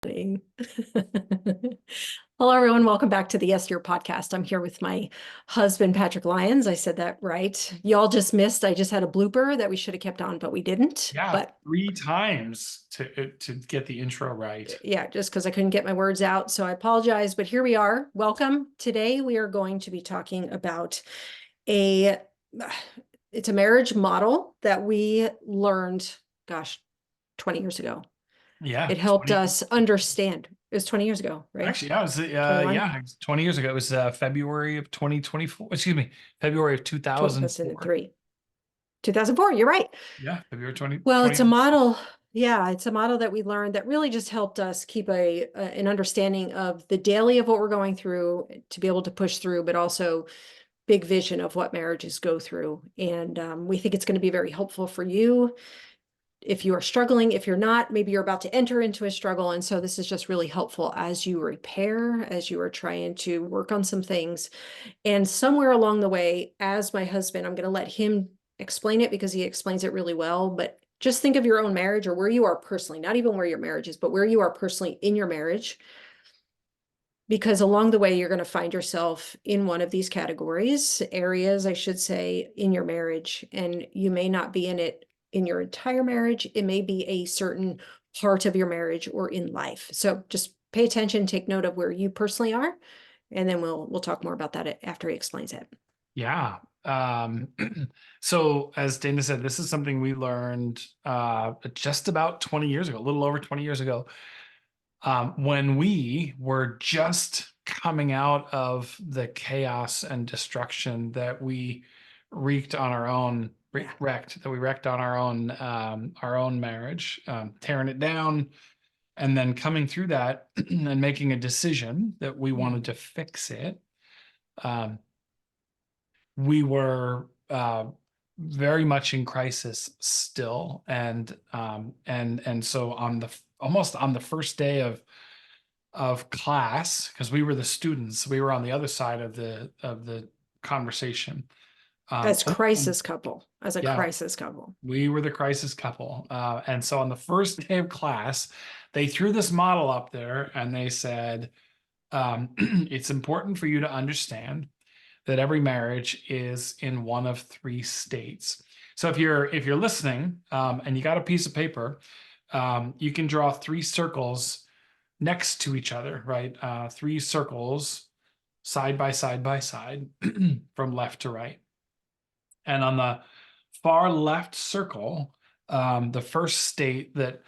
Hello, everyone. Welcome back to the Yes Dear podcast. I'm here with my husband, Patrick Lyons. I said that right. Y'all just missed. I just had a blooper that we should have kept on, but we didn't. Yeah, But 3 times to get the intro right. yeah, just because I couldn't get my words out. So I apologize, but here we are. Welcome. Today we are going to be talking about a it's a marriage model that we learned, gosh, 20 years ago. Yeah, It helped 20. us understand. It was 20 years ago, right? Actually, yeah, it was 21? 20 years ago. It was February of 2024. Excuse me, February of 2004. 2003. 2004, you're right. Yeah, February 20, Well, it's a 20. model. Yeah, it's a model that we learned that really just helped us keep an understanding of the daily of what we're going through to be able to push through, but also big vision of what marriages go through. And we think it's going to be very helpful for you if you are struggling. If you're not, maybe you're about to enter into a struggle. And so this is just really helpful as you repair, as you are trying to work on some things. And somewhere along the way, as my husband, I'm going to let him explain it because he explains it really well. But just think of your own marriage or where you are personally, not even where your marriage is, but where you are personally in your marriage. Because along the way, you're going to find yourself in one of these categories, areas, I should say, in your marriage. And you may not be in it in your entire marriage. It may be a certain part of your marriage or in life. So just pay attention, take note of where you personally are. And then we'll talk more about that after he explains it. Yeah. So as Dana said, this is something we learned just about 20 years ago, a little over 20 years ago, when we were just coming out of the chaos and destruction that we wreaked on our own, wrecked on our own marriage, tearing it down, and then coming through that and making a decision that we wanted to fix it. We were very much in crisis still, and so almost on the first day of class, because we were the students, we were on the other side of the conversation. As crisis couple, as a Yeah, crisis couple. we were the crisis couple. And so on the first day of class, they threw this model up there and they said, it's important for you to understand that every marriage is in one of 3 states. So if you're listening, and you got a piece of paper, you can draw 3 circles next to each other, right? 3 circles side by side by side from left to right. And on the far left circle, the first state that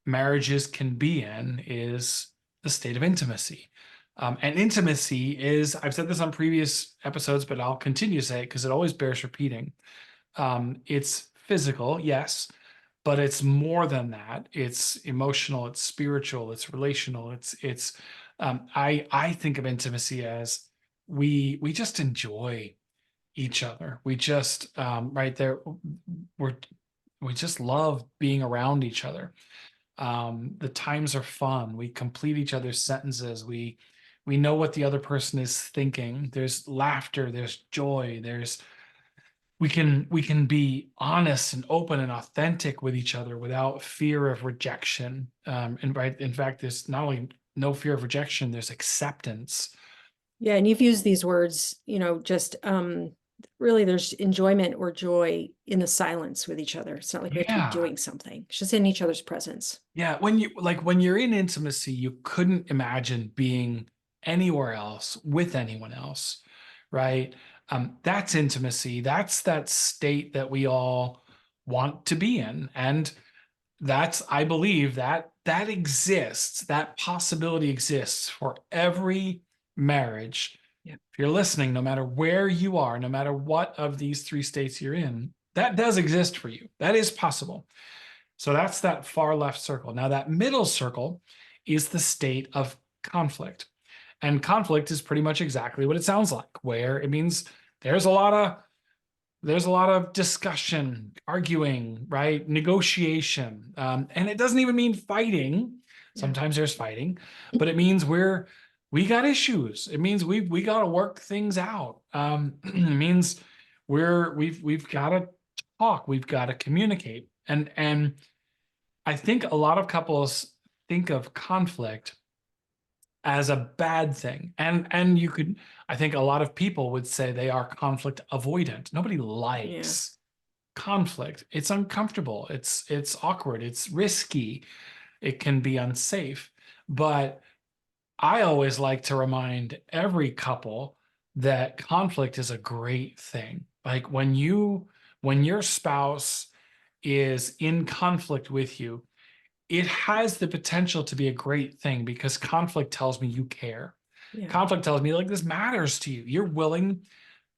marriages can be in is the state of intimacy. And intimacy is, I've said this on previous episodes, but I'll continue to say it because it always bears repeating. It's physical, yes, but it's more than that. It's emotional, it's spiritual, it's relational. I think of intimacy as we just enjoy each other. We just right there, we just love being around each other. The times are fun. We complete each other's sentences. We know what the other person is thinking. There's laughter, there's joy, we can be honest and open and authentic with each other without fear of rejection. And right, in fact, there's not only no fear of rejection, there's acceptance. Yeah, and you've used these words, just really there's enjoyment or joy in the silence with each other. It's not like we have to be doing something. It's just in each other's presence. Yeah, when you're in intimacy, you couldn't imagine being anywhere else with anyone else, right? That's intimacy. That's that state that we all want to be in. And I believe that exists, that possibility exists for every marriage. Yeah. If you're listening, no matter where you are, no matter what of these 3 states you're in, that does exist for you. That is possible. So that's that far left circle. Now that middle circle is the state of conflict. And conflict is pretty much exactly what it sounds like, where it means there's a lot of discussion, arguing, right? Negotiation. And it doesn't even mean fighting. Sometimes there's fighting, but it means we got issues. It means we got to work things out. It means we've got to talk, we've got to communicate. And I think a lot of couples think of conflict as a bad thing. And you could, I think a lot of people would say they are conflict avoidant. Nobody likes conflict. It's uncomfortable. It's awkward. It's risky. It can be unsafe. But I always like to remind every couple that conflict is a great thing. Like when your spouse is in conflict with you, it has the potential to be a great thing because conflict tells me you care. Yeah. Conflict tells me like this matters to you. You're willing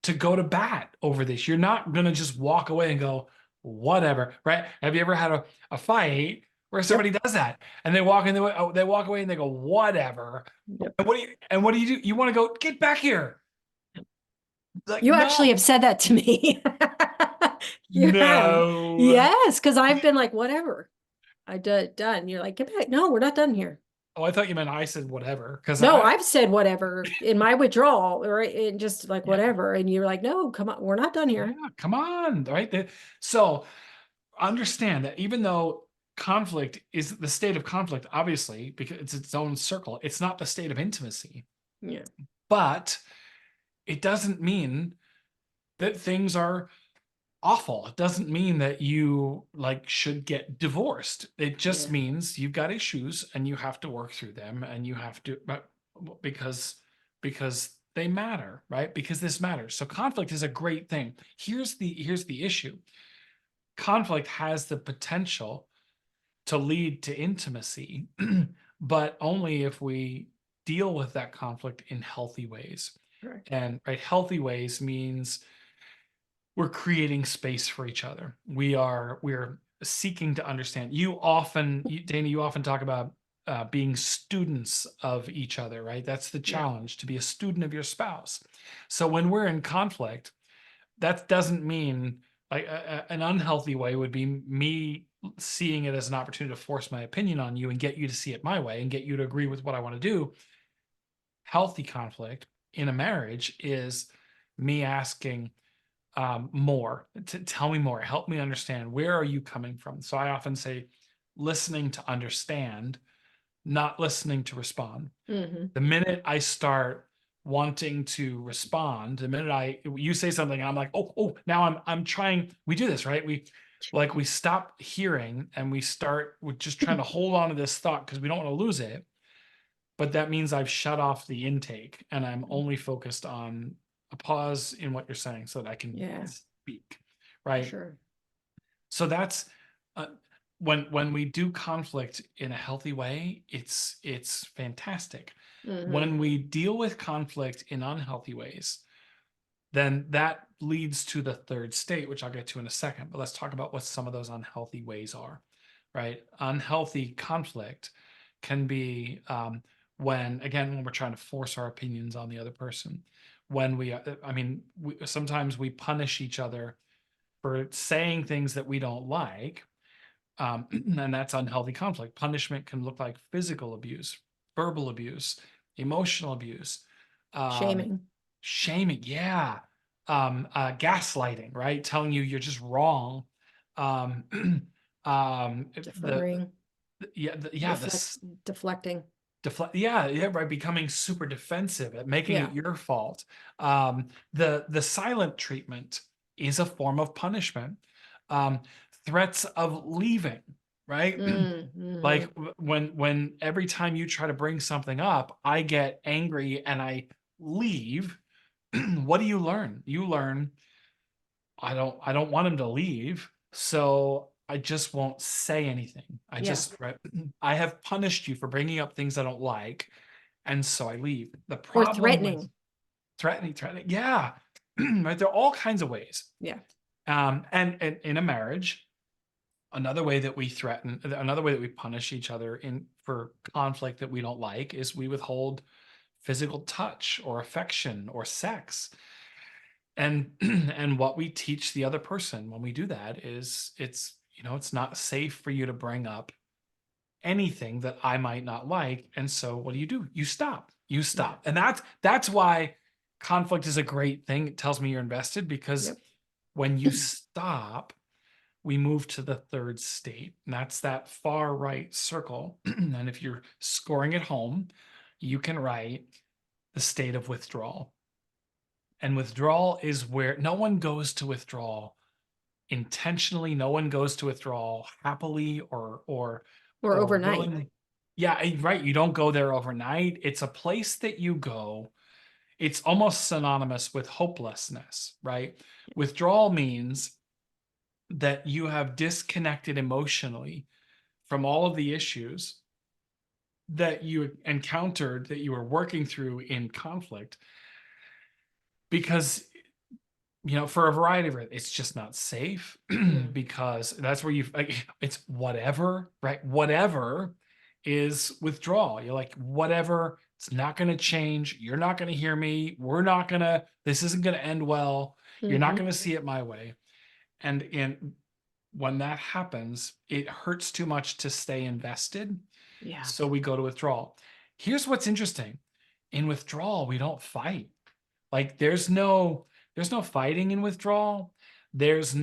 to go to bat over this. You're not going to just walk away and go, whatever, right? Have you ever had a fight where somebody does that and they walk in they walk away and they go, whatever. Yep. And what do? You want to go, get back here. Like, You no, actually have said that to me. You have. no. Yes, because I've been like, whatever. Done. You're like, get back. No, we're not done here. Oh, I thought you meant I said whatever. Because No, I've said whatever in my withdrawal, or in just like Yeah. whatever. And you're like, no, come on, we're not done here. Yeah, come on, right? So understand that even though conflict is the state of conflict, obviously, because it's its own circle, it's not the state of intimacy. Yeah. But it doesn't mean that things are awful. It doesn't mean that you like should get divorced. It just Yeah. means you've got issues and you have to work through them and you have to, because they matter, right? Because this matters. So conflict is a great thing. Here's the issue. Conflict has the potential to lead to intimacy, but only if we deal with that conflict in healthy ways. Correct. And right, healthy ways means we're creating space for each other. We're seeking to understand. Dana, you often talk about being students of each other, right? That's the challenge, to be a student of your spouse. So when we're in conflict, that doesn't mean like an unhealthy way would be me seeing it as an opportunity to force my opinion on you and get you to see it my way and get you to agree with what I want to do. Healthy conflict in a marriage is me asking more, to tell me more, help me understand, where are you coming from? So I often say listening to understand, not listening to respond. Mhm. The minute I start wanting to respond, the minute you say something and I'm like, oh, now I'm trying, we do this, right? We stop hearing and we're just trying to hold on to this thought because we don't want to lose it. But that means I've shut off the intake and I'm only focused on a pause in what you're saying so that I can speak, right? Sure. So that's when we do conflict in a healthy way, it's fantastic. Mhm. When we deal with conflict in unhealthy ways, then that leads to the third state, which I'll get to in a second. But let's talk about what some of those unhealthy ways are, right? Unhealthy conflict can be when we're trying to force our opinions on the other person. When sometimes we punish each other for saying things that we don't like. And that's unhealthy conflict. Punishment can look like physical abuse, verbal abuse, emotional abuse, shaming, yeah, gaslighting, right? Telling you you're just wrong. Deferring. Deflecting. Right, becoming super defensive at making it your fault. The silent treatment is a form of punishment. Threats of leaving, right? Like when every time you try to bring something up, I get angry and I leave. What do you learn? You learn, I don't want him to leave, so I just won't say anything. I have punished you for bringing up things I don't like, and so I leave. The problem Or threatening. Threatening. Yeah. Right. There are all kinds of ways. Yeah. And in a marriage, another way that we punish each other for conflict that we don't like is we withhold physical touch or affection or sex. And what we teach the other person when we do that is it's not safe for you to bring up anything that I might not like. And so what do? You stop. And that's why conflict is a great thing. It tells me you're invested because when you stop, we move to the third state, and that's that far right circle. And if you're scoring at home, you can write the state of withdrawal. And withdrawal is where no one goes to withdrawal intentionally. No one goes to withdrawal happily Or or overnight. willingly. Yeah, right. You don't go there overnight. It's a place that you go. It's almost synonymous with hopelessness, right? Withdrawal means that you have disconnected emotionally from all of the issues that you encountered, that you were working through in conflict, because for a variety of reasons, it's just not safe. Yeah. Because that's where you like, it's whatever, right? Whatever is withdrawal. You're like, whatever, it's not going to change. You're not going to hear me. This isn't going to end well. You're not Mhm. going to see it my way. And when that happens, it hurts too much to stay invested. Yeah. So we go to withdrawal. Here's what's interesting. In withdrawal, we don't fight. Like there's no fighting in withdrawal. There's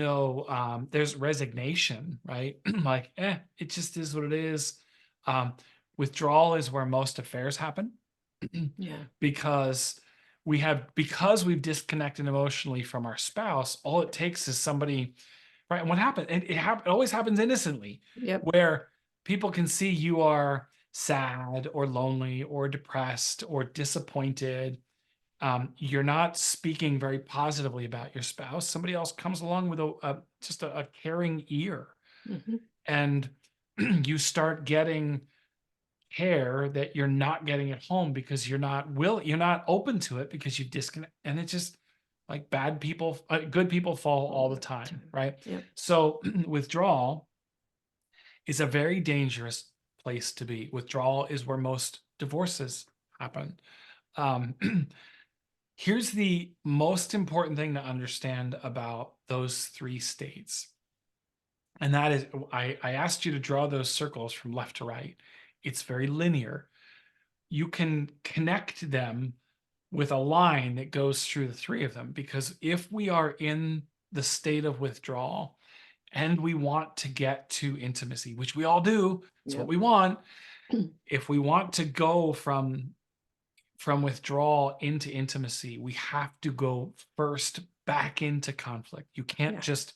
resignation, right? Like, it just is what it is. Withdrawal is where most affairs happen. Yeah. Because we've disconnected emotionally from our spouse. All it takes is somebody, right? And what happened? It always happens innocently, Yep. where people can see you are sad or lonely or depressed or disappointed. You're not speaking very positively about your spouse. Somebody else comes along with just a caring ear, Mhm. and you start getting care that you're not getting at home because you're not open to it, because you've disconnected. And it's just like good people fall all the time, right? Yep. So withdrawal is a very dangerous place to be. Withdrawal is where most divorces happen. Um, Here's the most important thing to understand about those three states. And that is, I asked you to draw those circles from left to right. It's very linear. You can connect them with a line that goes through the three of them, because if we are in the state of withdrawal and we want to get to intimacy, which we all do, it's what Yep. we want. If we want to go from withdrawal into intimacy, we have to go first back into conflict. You can't Yeah. just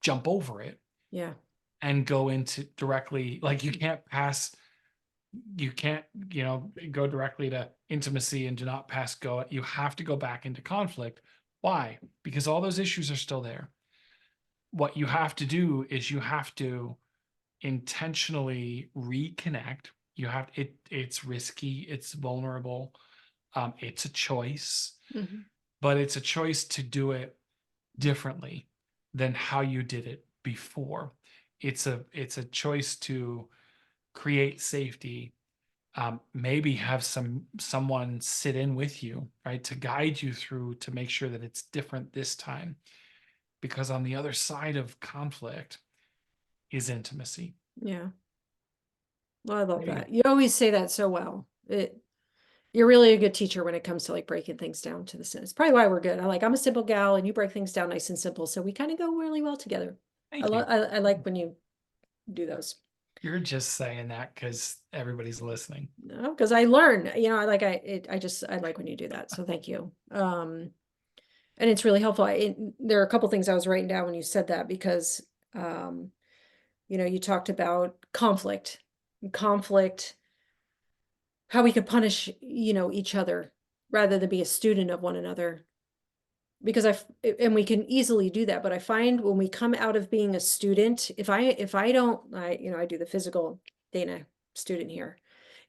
jump over it Yeah. and go into directly, like you can't, go directly to intimacy and do not pass go. You have to go back into conflict. Why? Because all those issues are still there. What you have to do is you have to intentionally reconnect. It's risky, it's vulnerable. It's a choice, Mhm. but it's a choice to do it differently than how you did it before. It's a choice to create safety. Maybe have someone sit in with you, right, to guide you through, to make sure that it's different this time. Because on the other side of conflict is intimacy. Yeah. Well, I love There you go. that. You always say that so well. You're really a good teacher when it comes to like breaking things down to the sense. Probably why we're good. I'm a simple gal and you break things down nice and simple. So we kind of go really well together. Thank you. I like when you do those. You're just saying that because everybody's listening. No, because I learn, I like when you do that. So thank you. And it's really helpful. There are a couple things I was writing down when you said that because, you talked about conflict, how we could punish, each other rather than be a student of one another. Because and we can easily do that, but I find when we come out of being a student, if I don't, I do the physical Dana student here.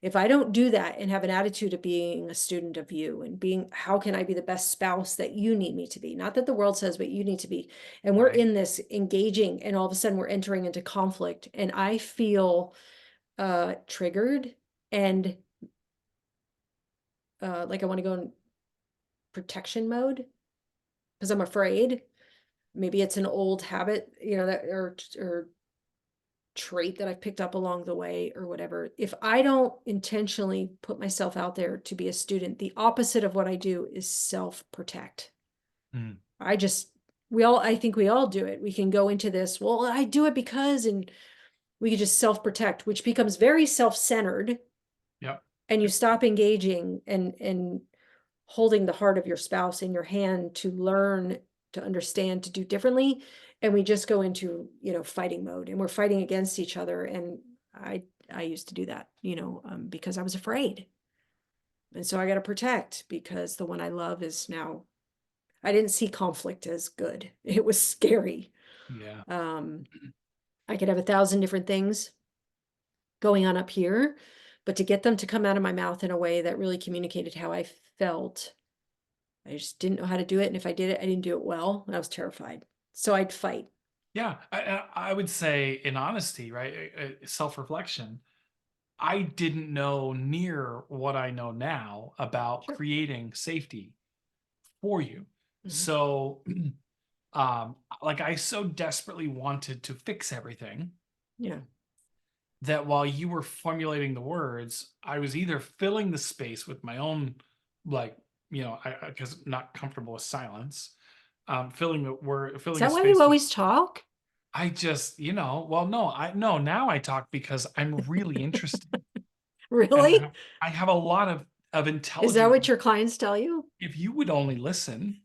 If I don't do that and have an attitude of being a student of you and being, how can I be the best spouse that you need me to be? Not that the world says, but you need to be. And we're Right. in this engaging, and all of a sudden we're entering into conflict, and I feel triggered and like I want to go in protection mode because I'm afraid. Maybe it's an old habit, that or trait that I've picked up along the way or whatever. If I don't intentionally put myself out there to be a student, the opposite of what I do is self-protect. Mm. I just I think we all do it. We can go into this, well, I do it because, and we could just self-protect, which becomes very self-centered, Yep. and you stop engaging and holding the heart of your spouse in your hand to learn, to understand, to do differently. And we just go into, fighting mode, and we're fighting against each other. And I used to do that, because I was afraid. And so I got to protect, because the one I love is now, I didn't see conflict as good. It was scary. Yeah. I could have 1,000 different things going on up here, but to get them to come out of my mouth in a way that really communicated how I felt, I just didn't know how to do it. And if I did it, I didn't do it well. And I was terrified. So I'd fight. Yeah. I would say, in honesty, right? Self-reflection. I didn't know near what I know now about Sure. creating safety for you. Mhm. So, like, I so desperately wanted to fix everything Yeah. that while you were formulating the words, I was either filling the space with my own, like, because I'm not comfortable with silence, filling the word, Is filling the that why space you with, always talk? I just, well, no, no, now I talk because I'm really interested, and Really? I have a lot of Is that intelligent. what your clients tell you? If you would only listen,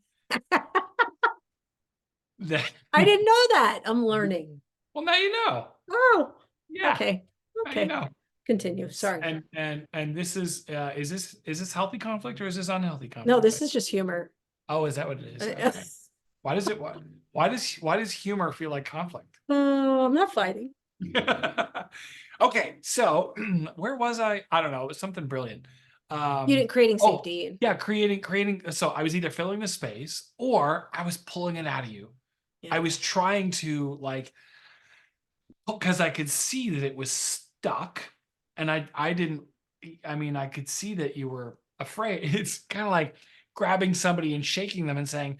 that I didn't know that. I'm learning. well, now you know. Oh, Yeah, okay. now you Okay. know. Continue. Sorry. And this is this healthy conflict or is this unhealthy No, conflict? this is just humor. Oh, is that what it is? Okay. Why does it why does humor feel like conflict? Oh, I'm not fighting. Okay, so where was I? I don't know. It was something brilliant. You didn't creating Oh, safety. yeah, creating. So I was either filling the space or I was pulling it out of you. Yeah. I was trying to, like, because I could see that it was stuck, and I didn't. I mean, I could see that you were afraid. It's kind of like grabbing somebody and shaking them and saying,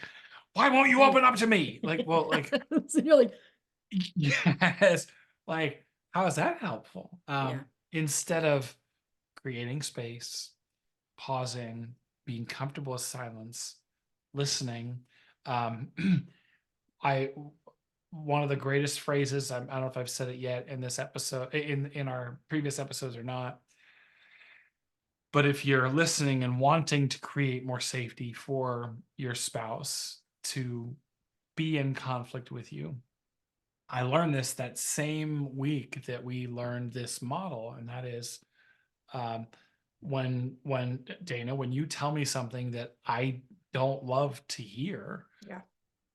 "Why won't you open up to me?" Like, well, like, So you're like, yes, like, how is that helpful? yeah. Instead of creating space, pausing, being comfortable with silence, listening. Um, I One of the greatest phrases, I don't know if I've said it yet in this episode, in our previous episodes or not, but if you're listening and wanting to create more safety for your spouse to be in conflict with you, I learned this that same week that we learned this model, and that is, um, when Dana, when you tell me something that I don't love to hear, Yeah.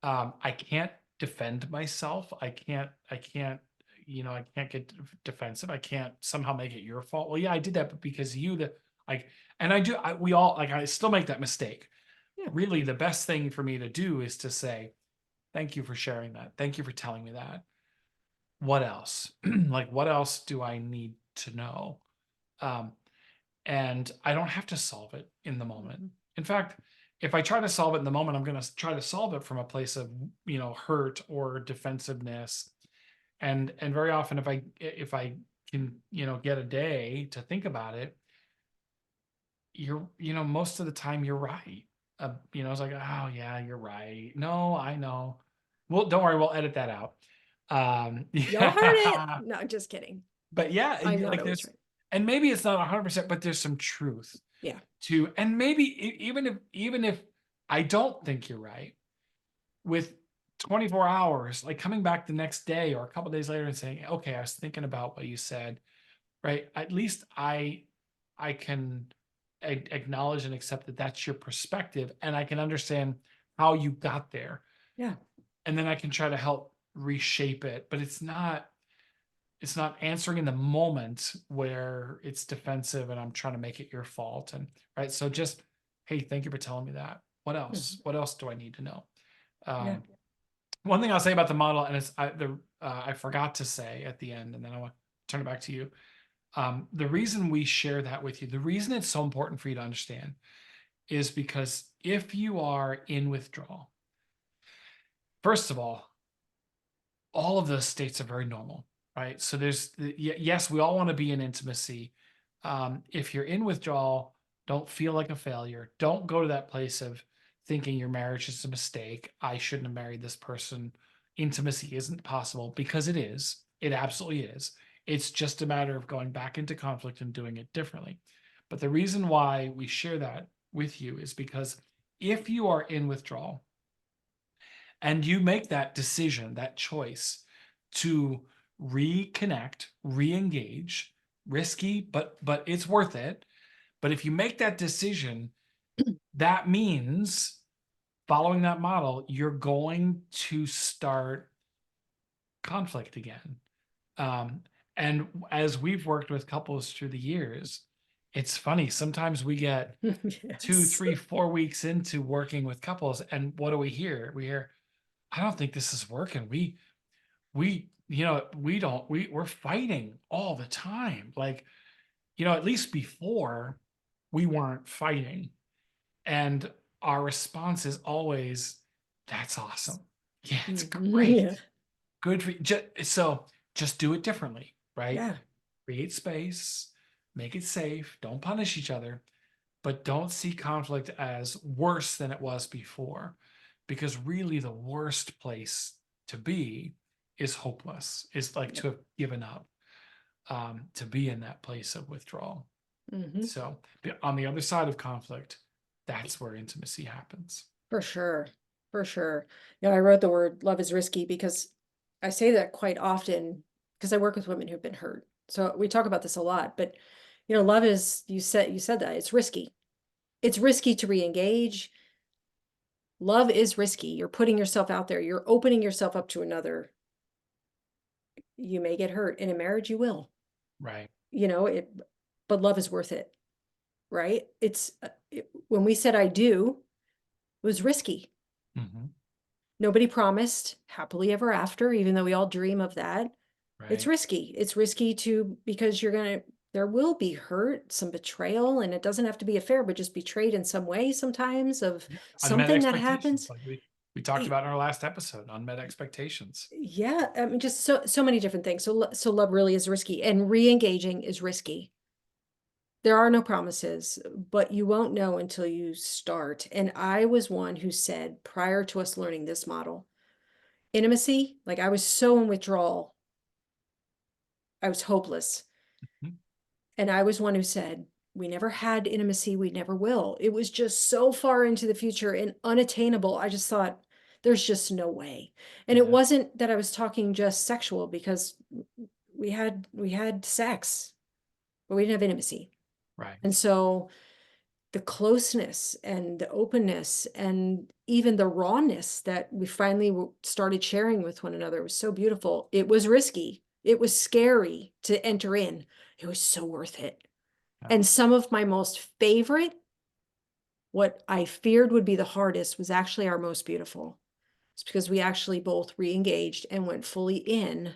I can't defend myself. I can't, I can't get defensive. I can't somehow make it your fault. Well, yeah, I did that, but because like, and we all, like, I still make that mistake. Yeah. Really, the best thing for me to do is to say, thank you for sharing that. Thank you for telling me that. What else? Like, what else do I need to know? Um, and I don't have to solve it in the moment. In fact, if I try to solve it in the moment, I'm going to try to solve it from a place of, hurt or defensiveness. And very often, if I can, get a day to think about it, most of the time you're right. It's like, oh yeah, you're right. No, I know. Well, don't worry, we'll edit that out. Y'all heard it. Yeah. No, just kidding. But yeah, I know like, that was there's, right. and maybe it's not 100%, but there's some truth Yeah. to, and maybe even if I don't think you're right, with 24 hours, like coming back the next day or a couple days later and saying, okay, I was thinking about what you said, right? At least I can acknowledge and accept that that's your perspective, and I can understand how you got there, Yeah. and then I can try to help reshape it. But it's not answering in the moment where it's defensive and I'm trying to make it your fault. And right. So just, hey, thank you for telling me that. What else? What else do I need to know? Yeah. One thing I'll say about the model, and I forgot to say at the end, and then I want to turn it back to you. The reason we share that with you, the reason it's so important for you to understand, is because if you are in withdrawal, first of all of those states are very normal, right? So yes, we all want to be in intimacy. If you're in withdrawal, don't feel like a failure. Don't go to that place of thinking your marriage is a mistake. I shouldn't have married this person. Intimacy isn't possible, because it is. It absolutely is. It's just a matter of going back into conflict and doing it differently. But the reason why we share that with you is because if you are in withdrawal and you make that decision, that choice to reconnect, re-engage, risky, but it's worth it. But if you make that decision, that means, following that model, you're going to start conflict again. And as we've worked with couples through the years, it's funny. Sometimes we get 2, Yes. 3, 4 weeks into working with couples, and what do we hear? We hear, I don't think this is working. We're fighting all the time. Like, at least before, we weren't fighting. And our response is always, that's awesome. Yeah, it's great. Yeah. Good for you. So just do it differently, right? Yeah. Create space, make it safe, don't punish each other, but don't see conflict as worse than it was before. Because really, the worst place to be is hopeless, is like to have given up, to be in that place of withdrawal. Mhm. So on the other side of conflict, that's where intimacy happens. For sure. For sure. I wrote the word love is risky because I say that quite often because I work with women who've been hurt. So we talk about this a lot, but love is, you said that it's risky. It's risky to re-engage. Love is risky. You're putting yourself out there. You're opening yourself up to another. You may get hurt. In a marriage, you will. Right. But love is worth it, right? When we said I do, it was risky. Mhm. Nobody promised happily ever after, even though we all dream of that. It's Right. risky. It's risky because there will be hurt, some betrayal, and it doesn't have to be affair, but just betrayed in some way sometimes of Yeah. Unmet something that expectations, happens. like we talked about in our last episode, unmet expectations. Yeah, I mean, just so many different things. So love really is risky, and re-engaging is risky. There are no promises, but you won't know until you start. And I was one who said, prior to us learning this model, intimacy, like I was so in withdrawal, I was hopeless. Mhm. And I was one who said, we never had intimacy, we never will. It was just so far into the future and unattainable. I just thought, there's just no way. And it Yeah. wasn't that I was talking just sexual, because we had sex, but we didn't have intimacy. Right. And so the closeness and the openness and even the rawness that we finally started sharing with one another was so beautiful. It was risky. It was scary to enter in. It was so worth it. Yeah. And some of my most favorite, what I feared would be the hardest, was actually our most beautiful. It's because we actually both re-engaged and went fully in.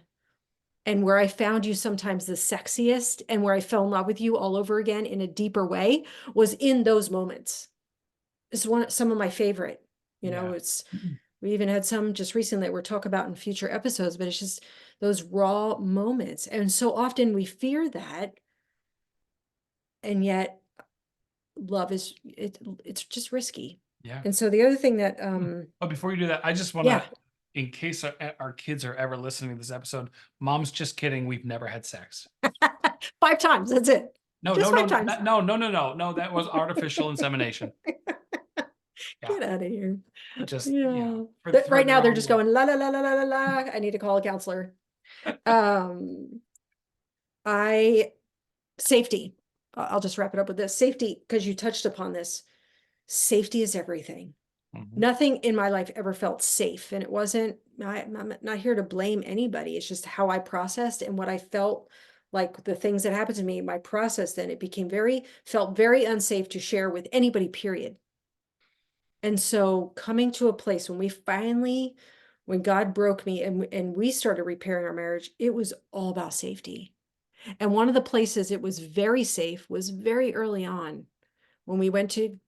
And where I found you sometimes the sexiest, and where I fell in love with you all over again in a deeper way, was in those moments. It's some of my favorite. Yeah. We even had some just recently that we'll talk about in future episodes, but it's just those raw moments. And so often we fear that, and yet love it's just risky. Yeah. And so the other thing that But before you do that, I just want yeah, to, in case our kids are ever listening to this episode, Mom's just kidding. We've never had sex. 5 times, that's it. No, Just no, no, 5 times. no. That was artificial insemination. Yeah. Get out of here. Just, Yeah. for Right the now they're wrong just one. going la la la la la la la. I need to call a counselor. Um, I Safety. I'll just wrap it up with this. Safety, because you touched upon this. Safety is everything. Mhm. Nothing in my life ever felt safe, and it wasn't. I'm not here to blame anybody. It's just how I processed and what I felt like, the things that happened to me. My process, then it became felt very unsafe to share with anybody, period. And so coming to a place when God broke me and we started repairing our marriage, it was all about safety. And one of the places it was very safe was very early on, when we went to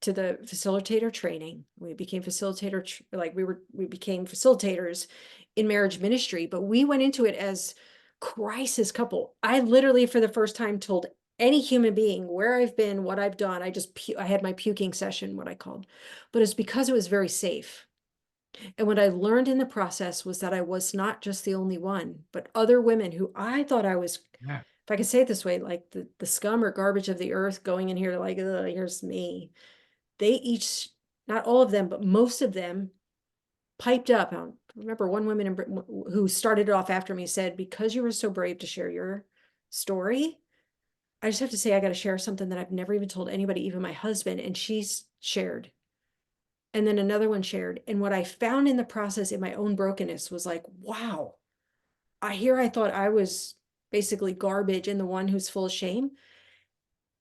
the facilitator training. We became we became facilitators in marriage ministry, but we went into it as crisis couple. I literally, for the first time, told any human being, where I've been, what I've done. I had my puking session, what I called, but it's because it was very safe. And what I learned in the process was that I was not just the only one, but other women who I thought I was, Yeah. if I could say it this way, like the scum or garbage of the earth going in here, like, "Ugh, here's me." They each, not all of them, but most of them piped up. I remember one woman in Britain who started it off after me said, "Because you were so brave to share your story, I just have to say I got to share something that I've never even told anybody, even my husband." And she's shared. And then another one shared. And what I found in the process in my own brokenness was like, wow, I thought I was basically garbage and the one who's full of shame.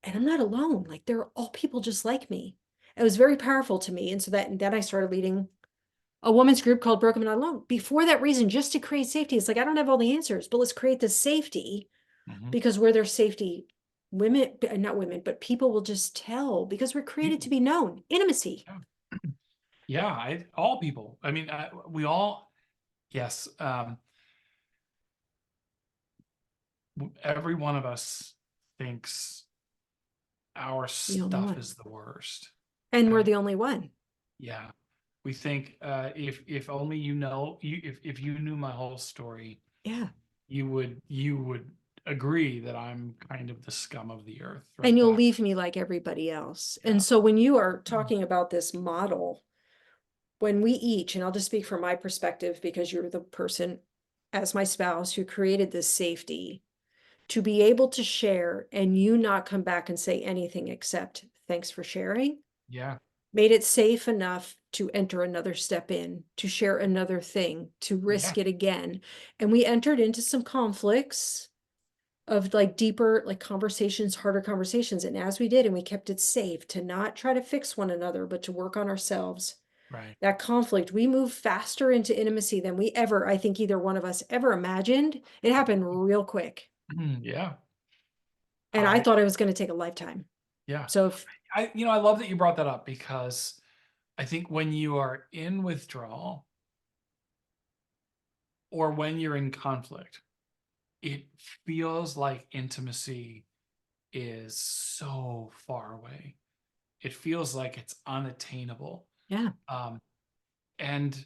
And I'm not alone. Like, they're all people just like me. It was very powerful to me. And so that, and then I started leading a women's group called Broken But Not Alone. Before that reason, just to create safety. It's like, I don't have all the answers, but let's create the safety, Mhm. because where there's safety, women, not women, but people will just tell, because we're created to be known. Intimacy. Yeah. Yeah, all people. I mean, we all, yes. Every one of us thinks our The only stuff one. is the worst. And we're Right? the only one. Yeah. We think, if only if you knew my whole story, Yeah. you would agree that I'm kind of the scum of the earth, And right? you'll That, leave me like everybody else. yeah. And so when you are talking about this model, when we each, and I'll just speak from my perspective because you're the person as my spouse who created this safety, to be able to share and you not come back and say anything except thanks for sharing, Yeah. made it safe enough to enter another step in, to share another thing, to Yeah. risk it again. And we entered into some conflicts of like deeper like conversations, harder conversations. And as we did, and we kept it safe to not try to fix one another, but to work on ourselves, Right. that conflict, we moved faster into intimacy than we ever, I think either one of us ever imagined. It happened real quick. Yeah. And I I, thought it was going to take a lifetime. yeah. So if, I love that you brought that up, because I think when you are in withdrawal or when you're in conflict, it feels like intimacy is so far away. It feels like it's unattainable. yeah, Um, and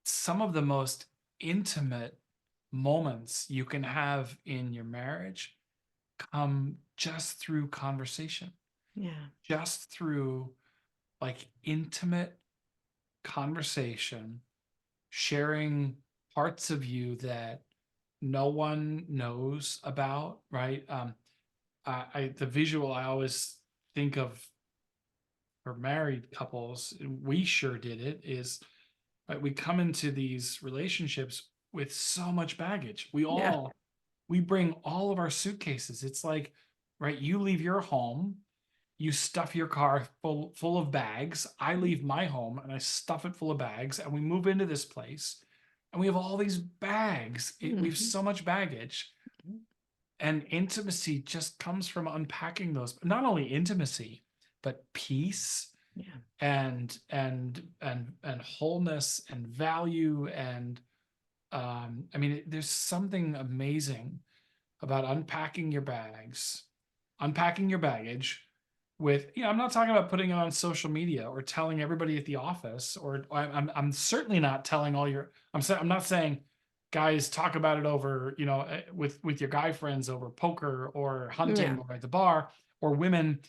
some of the most intimate moments you can have in your marriage come just through conversation, yeah, just through like intimate conversation, sharing parts of you that no one knows about, right? The visual I always think of for married couples, and we sure did it, is right, we come into these relationships with so much baggage. yeah, We bring all of our suitcases. It's like, right, you leave your home, you stuff your car full of bags. I leave my home and I stuff it full of bags, and we move into this place and we have all these bags. We have mhm, so much baggage. And intimacy just comes from unpacking those. Not only intimacy, but peace yeah, and wholeness and value. And I mean, there's something amazing about unpacking your baggage with, I'm not talking about putting it on social media or telling everybody at the office, or I'm certainly not telling all your, I'm not saying guys talk about it over, with your guy friends over poker or yeah, hunting or at the bar, or women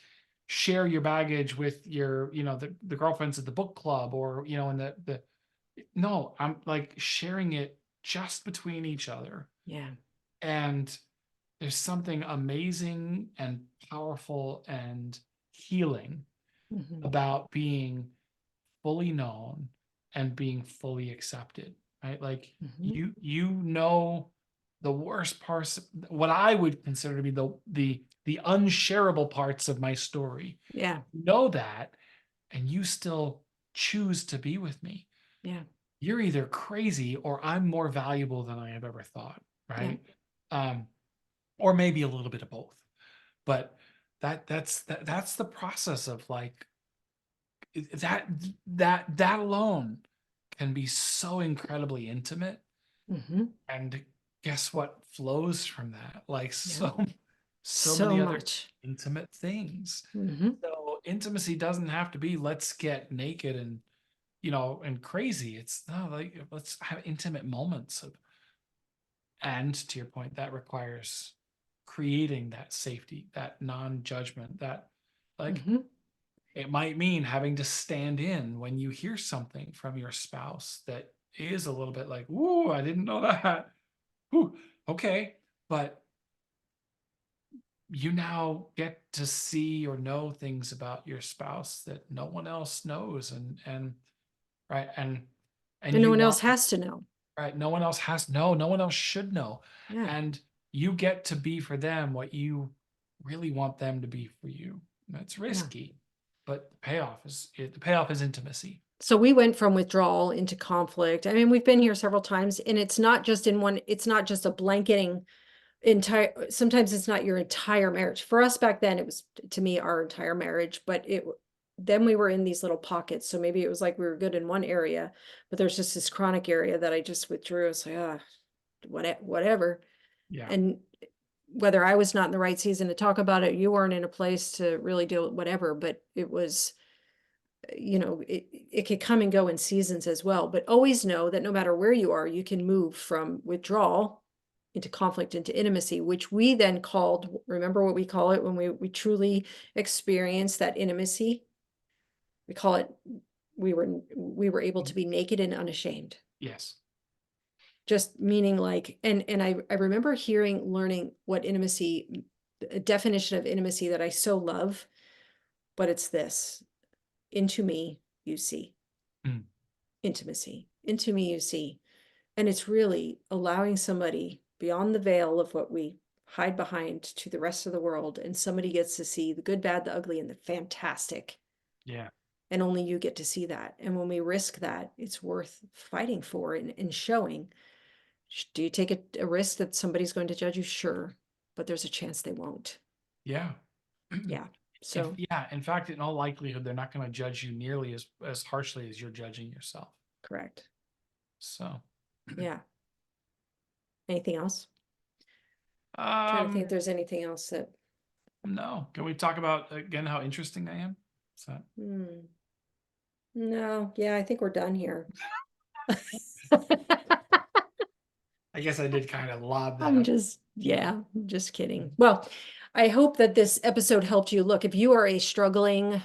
share your baggage with your, the girlfriends at the book club, or, in the, no, I'm like sharing it just between each other. yeah, And there's something amazing and powerful and healing mhm, about being fully known and being fully accepted, right? Like mhm, you the worst parts, what I would consider to be the unshareable parts of my story. yeah, You know that, and you still choose to be with me. yeah, You're either crazy or I'm more valuable than I have ever thought, yeah, right? Um, or maybe a little bit of both. But that's the process of like that that alone can be so incredibly intimate. mhm, And guess what flows from that? Like yeah, so So many other much. intimate things. Hmm. So intimacy doesn't have to be let's get naked and and crazy. It's no, like let's have intimate moments of, and to your point, that requires creating that safety, that non-judgment, that like Hmm. it might mean having to stand in when you hear something from your spouse that is a little bit like, "Ooh, I didn't know that." Ooh, okay, but you now get to see or know things about your spouse that no one else knows, and right, and And no you one else want, has to know. right, no one else has, no one else should know, Yeah. and you get to be for them what you really want them to be for you. That's Yeah. risky, but the payoff is intimacy. So we went from withdrawal into conflict. I mean, we've been here several times, and it's not just in one, it's not just a blanketing entire, sometimes it's not your entire marriage. For us back then, it was to me our entire marriage, but then we were in these little pockets. So maybe it was like we were good in one area, but there's just this chronic area that I just withdrew. It's like, whatever. Yeah, And whether I was not in the right season to talk about it, you weren't in a place to really deal with whatever, but it was, it could come and go in seasons as well. But always know that no matter where you are, you can move from withdrawal into conflict into intimacy, which we then called, remember what we call it when we truly experience that intimacy? We call it, we were able to be naked and unashamed. yes, Just meaning like, and I remember learning what intimacy, a definition of intimacy that I so love, but it's this: into me you see. Mm, Intimacy. Into me you see. And it's really allowing somebody beyond the veil of what we hide behind to the rest of the world, and somebody gets to see the good, bad, the ugly, and the fantastic. yeah, And only you get to see that. And when we risk that, it's worth fighting for and showing. Do you take a risk that somebody's going to judge you? Sure. But there's a chance they won't. yeah. Yeah. If, So, yeah, in fact, in all likelihood, they're not going to judge you nearly as harshly as you're judging yourself. correct. So, Yeah. Anything else? Trying to think if um, there's anything else that, no. Can we talk about again how interesting I am? So, hmm. No, yeah, I think we're done here. I guess I did kind of lob that I'm up. just, yeah, I'm just kidding. Well, I hope that this episode helped you. Look, if you are a struggling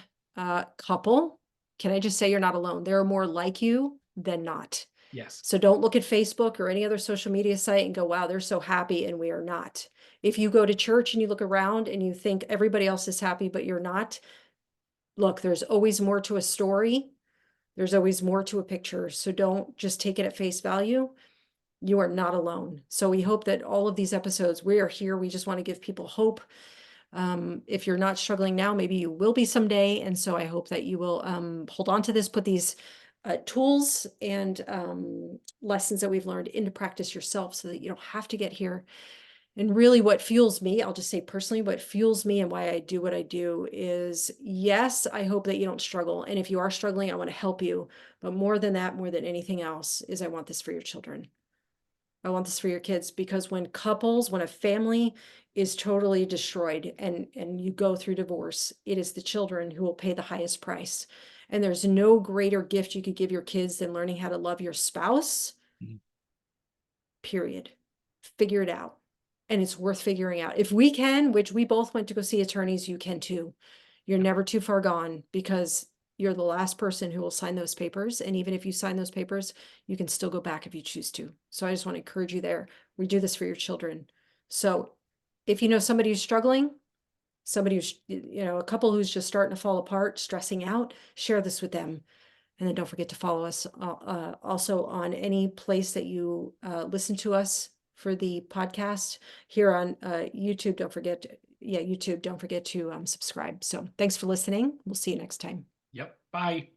couple, can I just say you're not alone? There are more like you than not. Yes. So don't look at Facebook or any other social media site and go, wow, they're so happy and we are not. If you go to church and you look around and you think everybody else is happy, but you're not, look, there's always more to a story. There's always more to a picture. So don't just take it at face value. You are not alone. So we hope that all of these episodes, we are here. We just want to give people hope. If you're not struggling now, maybe you will be someday. And so I hope that you will hold on to this, put these tools and lessons that we've learned into practice yourself so that you don't have to get here. And really what fuels me, I'll just say personally, what fuels me and why I do what I do is, yes, I hope that you don't struggle. And if you are struggling, I want to help you. But more than that, more than anything else, is I want this for your children. I want this for your kids, because when a family is totally destroyed and you go through divorce, it is the children who will pay the highest price. And there's no greater gift you could give your kids than learning how to love your spouse. Mhm. Period. Figure it out. And it's worth figuring out. If we can, which we both went to go see attorneys, you can too. You're never too far gone, because you're the last person who will sign those papers. And even if you sign those papers, you can still go back if you choose to. So I just want to encourage you there. We do this for your children. So if you know somebody who's struggling, somebody who's, a couple who's just starting to fall apart, stressing out, share this with them. And then don't forget to follow us also on any place that you listen to us for the podcast here on YouTube. YouTube. Don't forget to subscribe. So thanks for listening. We'll see you next time. Yep. Bye.